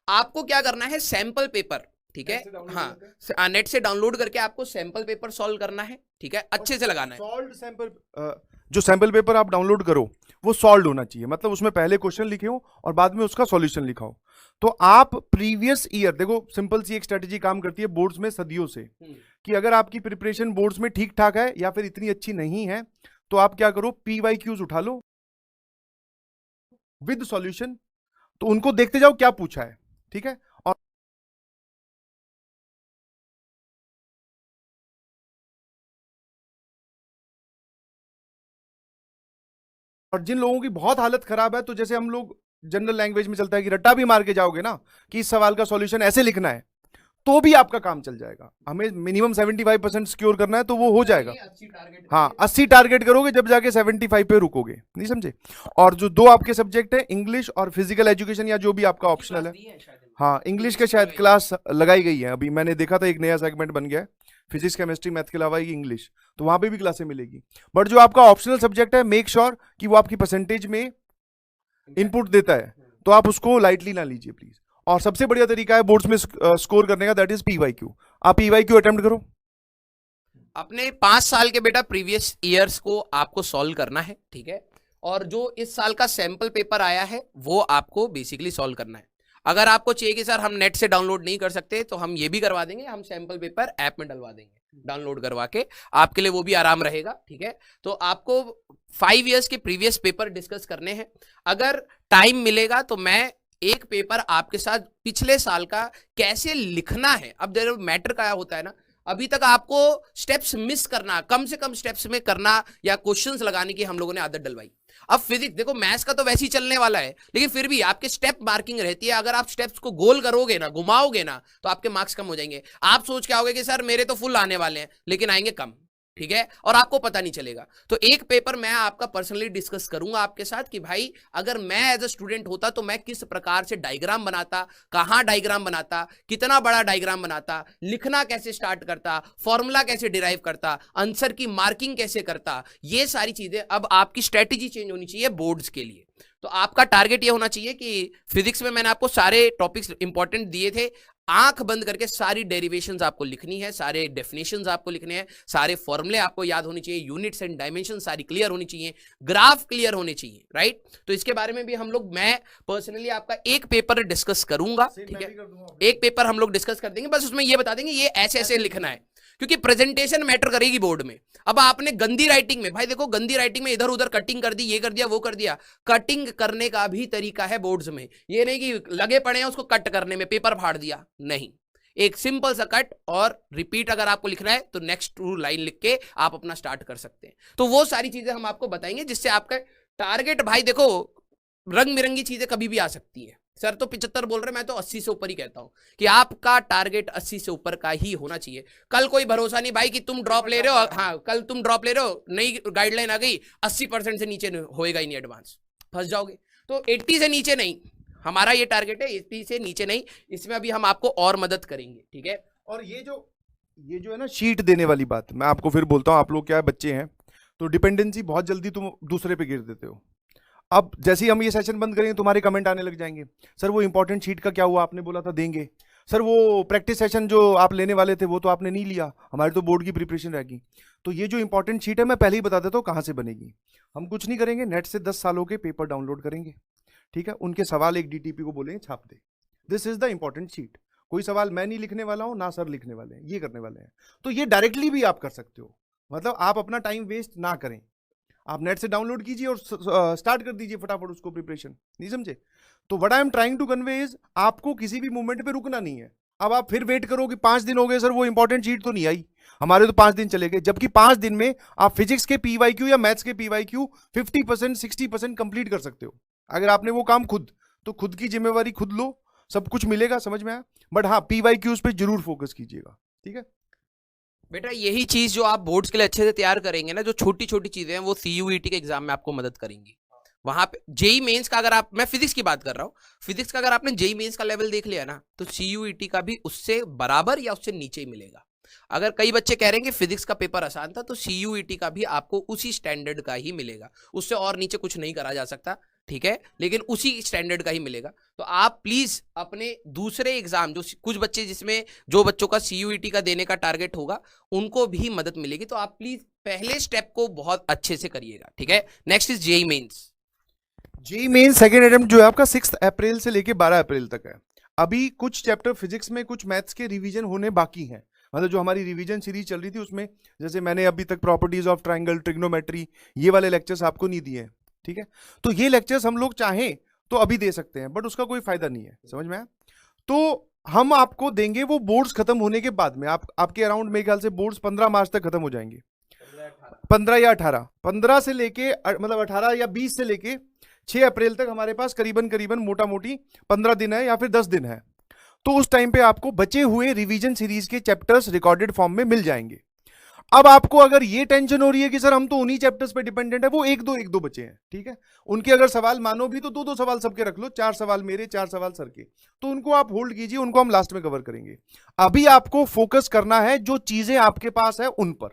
आपको क्या करना है, सैंपल पेपर, ठीक है, हाँ, नेट से डाउनलोड करके आपको सैंपल पेपर सॉल्व करना है, ठीक है, अच्छे से लगाना है। सॉल्व सैंपल, जो सैंपल पेपर आप डाउनलोड करो वो सॉल्व होना चाहिए, मतलब उसमें पहले क्वेश्चन लिखे हो और बाद में उसका सॉल्यूशन लिखा हो। तो आप प्रीवियस ईयर, देखो सिंपल सी एक स्ट्रेटेजी काम करती है बोर्ड्स में सदियों से, कि अगर आपकी प्रिपरेशन बोर्ड्स में ठीक ठाक है या फिर इतनी अच्छी नहीं है, तो आप क्या करो, PYQs उठा लो विद सॉल्यूशन, तो उनको देखते जाओ क्या पूछा है, ठीक है। और जिन लोगों की बहुत हालत खराब है, तो जैसे हम लोग जनरल लैंग्वेज में चलता है कि रट्टा भी मार के जाओगे ना कि इस सवाल का सॉल्यूशन ऐसे लिखना है, तो भी आपका काम चल जाएगा। हमें मिनिमम 75% सिक्योर करना है, तो वो हो जाएगा। हाँ, 80 टारगेट करोगे जब जाके 75 पे रुकोगे, नहीं समझे। और जो दो आपके सब्जेक्ट है, इंग्लिश और फिजिकल एजुकेशन, या जो भी आपका ऑप्शनल है, हाँ इंग्लिश के शायद क्लास लगाई गई है, अभी मैंने देखा था एक नया सेगमेंट बन गया है, फिजिक्स केमिस्ट्री मैथ के अलावा इंग्लिश, तो वहां पे भी क्लासें मिलेगी। बट जो आपका ऑप्शनल सब्जेक्ट है, मेक श्योर कि वो आपकी परसेंटेज में इनपुट देता है, तो आप उसको लाइटली ना लीजिए प्लीज। और सबसे बढ़िया तरीका है बोर्ड्स में स्कोर करने का, दैट इज PYQ। आप PYQ अटेम्प्ट करो। अपने 5 साल के बेटा प्रीवियस ईयर्स को आपको सॉल्व करना है, ठीक है, और जो इस साल का सैंपल पेपर आया है वो आपको बेसिकली सॉल्व करना है। अगर आपको चाहिए कि सर हम नेट से डाउनलोड नहीं कर सकते, तो हम ये भी करवा देंगे, हम सैंपल पेपर ऐप में डलवा देंगे डाउनलोड करवा के, आपके लिए वो भी आराम रहेगा, ठीक है। तो आपको 5 ईयर्स के प्रीवियस पेपर डिस्कस करने हैं। अगर टाइम मिलेगा तो मैं एक पेपर आपके साथ पिछले साल का कैसे लिखना है, अब देखो मैटर क्या होता है ना, अभी तक आपको स्टेप्स मिस करना, कम से कम स्टेप्स में करना या क्वेश्चंस लगाने की हम लोगों ने आदत डलवाई। अब फिजिक्स देखो, मैथ्स का तो वैसे ही चलने वाला है, लेकिन फिर भी आपके स्टेप मार्किंग रहती है। अगर आप स्टेप्स को गोल करोगे ना, घुमाओगे ना, तो आपके मार्क्स कम हो जाएंगे। आप सोच के आओगे कि सर मेरे तो फुल आने वाले हैं, लेकिन आएंगे कम, ठीक है, और आपको पता नहीं चलेगा। तो एक पेपर मैं आपका पर्सनली डिस्कस करूंगा आपके साथ कि भाई अगर मैं एज अ स्टूडेंट होता तो मैं किस प्रकार से डायग्राम बनाता, कहां डायग्राम बनाता, कितना बड़ा डायग्राम बनाता, लिखना कैसे स्टार्ट करता, फॉर्मूला कैसे डिराइव करता, आंसर की मार्किंग कैसे करता। ये सारी चीजें अब आपकी स्ट्रेटेजी चेंज होनी चाहिए बोर्ड्स के लिए। तो आपका टारगेट ये होना चाहिए कि फिजिक्स में मैंने आपको सारे टॉपिक्स इंपॉर्टेंट दिए थे, आंख बंद करके सारी डेरिवेशंस आपको लिखनी है, सारे डेफिनेशंस आपको लिखने हैं, सारे फॉर्मूले आपको याद होने चाहिए, यूनिट्स एंड डायमेंशन सारी क्लियर होनी चाहिए, ग्राफ क्लियर होने चाहिए, राइट। तो इसके बारे में भी हम लोग, मैं पर्सनली आपका एक पेपर डिस्कस करूंगा, ठीक है, एक पेपर हम लोग डिस्कस कर देंगे, बस उसमें ये बता देंगे ये ऐसे ऐसे लिखना है, क्योंकि प्रेजेंटेशन मैटर करेगी बोर्ड में। अब आपने गंदी राइटिंग में, भाई देखो गंदी राइटिंग में इधर उधर कटिंग कर दी, ये कर दिया वो कर दिया, कटिंग करने का भी तरीका है बोर्ड्स में। ये नहीं कि लगे पड़े हैं उसको कट करने में, पेपर फाड़ दिया, नहीं, एक सिंपल सा कट और रिपीट अगर आपको लिखना है तो नेक्स्ट 2 लाइन लिख के आप अपना स्टार्ट कर सकते हैं। तो वो सारी चीजें हम आपको बताएंगे जिससे आपका टारगेट, भाई देखो रंग बिरंगी चीजें कभी भी आ सकती है, सर तो 75 बोल रहे, मैं तो 80 से ऊपर ही कहता हूं कि आपका टारगेट 80 से ऊपर का ही होना चाहिए। कल कोई भरोसा नहीं भाई कि तुम ड्रॉप ले रहे हो, हाँ कल तुम ड्रॉप ले रहे हो, नई गाइडलाइन आ गई, 80% से नीचे होएगा ही नहीं, एडवांस फंस जाओगे। तो 80 से नीचे नहीं, हमारा ये टारगेट है, 80 से नीचे नहीं। इसमें अभी हम आपको और मदद करेंगे, ठीक है। और ये जो है ना शीट देने वाली बात, मैं आपको फिर बोलता हूँ, आप लोग क्या है बच्चे हैं, तो डिपेंडेंसी बहुत जल्दी तुम दूसरे पे गिर देते हो। अब जैसे ही हम ये सेशन बंद करेंगे तुम्हारे कमेंट आने लग जाएंगे, सर वो इंपॉर्टेंट शीट का क्या हुआ, आपने बोला था देंगे, सर वो प्रैक्टिस सेशन जो आप लेने वाले थे वो तो आपने नहीं लिया, हमारी तो बोर्ड की प्रिपरेशन रहेगी। तो ये जो इंपॉर्टेंट शीट है मैं पहले ही बता देता हूँ कहाँ से बनेगी। हम कुछ नहीं करेंगे, नेट से 10 सालों के पेपर डाउनलोड करेंगे, ठीक है, उनके सवाल एक DTP को बोलेंगे छाप दे, this is the important sheet. कोई सवाल मैं नहीं लिखने वाला हूँ ना सर लिखने वाले हैं, ये करने वाले हैं। तो ये डायरेक्टली भी आप कर सकते हो, मतलब आप अपना टाइम वेस्ट ना करें, आप नेट से डाउनलोड कीजिए और स्टार्ट कर दीजिए फटाफट उसको प्रिपरेशन, नहीं समझे। तो what I am trying to convey is, आपको किसी भी मूवमेंट पे रुकना नहीं है। अब आप फिर वेट करो कि 5 दिन हो गए सर वो इंपॉर्टेंट शीट तो नहीं आई, हमारे तो 5 दिन चले गए, जबकि 5 दिन में आप फिजिक्स के PYQ या मैथ्स के PYQ 50% 60% कंप्लीट कर सकते हो। अगर आपने वो काम खुद, तो खुद की जिम्मेवारी खुद लो, सब कुछ मिलेगा, समझ में आया। बट हाँ PYQs पे जरूर फोकस कीजिएगा, ठीक है। बेटा यही चीज जो आप बोर्ड्स के लिए अच्छे से तैयार करेंगे ना, जो छोटी छोटी चीजें हैं वो CUET के एग्जाम में आपको मदद करेंगी। वहां पे जेई मेंस का, अगर आप, मैं फिजिक्स की बात कर रहा हूं, फिजिक्स का अगर आपने जेई मेंस का लेवल देख लिया ना, तो CUET का भी उससे बराबर या उससे नीचे ही मिलेगा। अगर कई बच्चे कह रहे हैं कि फिजिक्स का पेपर आसान था, तो CUET का भी आपको उसी स्टैंडर्ड का ही मिलेगा, उससे और नीचे कुछ नहीं करा जा सकता। ठीक है, लेकिन उसी स्टैंडर्ड का ही मिलेगा। तो आप प्लीज अपने दूसरे एग्जाम, जो कुछ बच्चे जिसमें जो बच्चों का CUET का देने का टारगेट होगा उनको भी मदद मिलेगी, तो आप प्लीज पहले स्टेप को बहुत अच्छे से करिएगा, ठीक है। Next is JEE mains. JEE main second attempt जो है आपका 6 अप्रैल से लेके 12 अप्रैल तक है। अभी कुछ चैप्टर फिजिक्स में, कुछ मैथ्स के रिवीजन होने बाकी हैं। मतलब जो हमारी रिवीजन सीरीज चल रही थी उसमें जैसे मैंने अभी तक प्रॉपर्टीज ऑफ ट्रायंगल, ट्रिग्नोमेट्री, ये वाले लेक्चर्स आपको नहीं दिए हैं, ठीक है। तो ये लेक्चर्स हम लोग चाहें तो अभी दे सकते हैं, बट उसका कोई फायदा नहीं है, समझ में आया। तो हम आपको देंगे वो बोर्ड्स खत्म होने के बाद में। आपके अराउंड मेरे ख्याल से बोर्ड्स 15 मार्च तक खत्म हो जाएंगे, 15 या 18, 15 से लेके मतलब 18 या 20 से लेके 6 अप्रैल तक हमारे पास करीबन करीबन मोटा मोटी 15 दिन है या फिर 10 दिन है। तो उस टाइम पे आपको बचे हुए रिवीजन सीरीज के चैप्टर्स रिकॉर्डेड फॉर्म में मिल जाएंगे। अब आपको अगर ये टेंशन हो रही है कि सर हम तो उन्हीं चैप्टर्स पे डिपेंडेंट है, वो एक दो बचे हैं, ठीक है, उनके अगर सवाल मानो भी तो 2-2 सवाल सबके रख लो, 4 सवाल मेरे, 4 सवाल सर के, तो उनको आप होल्ड कीजिए, उनको हम लास्ट में कवर करेंगे। अभी आपको फोकस करना है जो चीजें आपके पास है उन पर।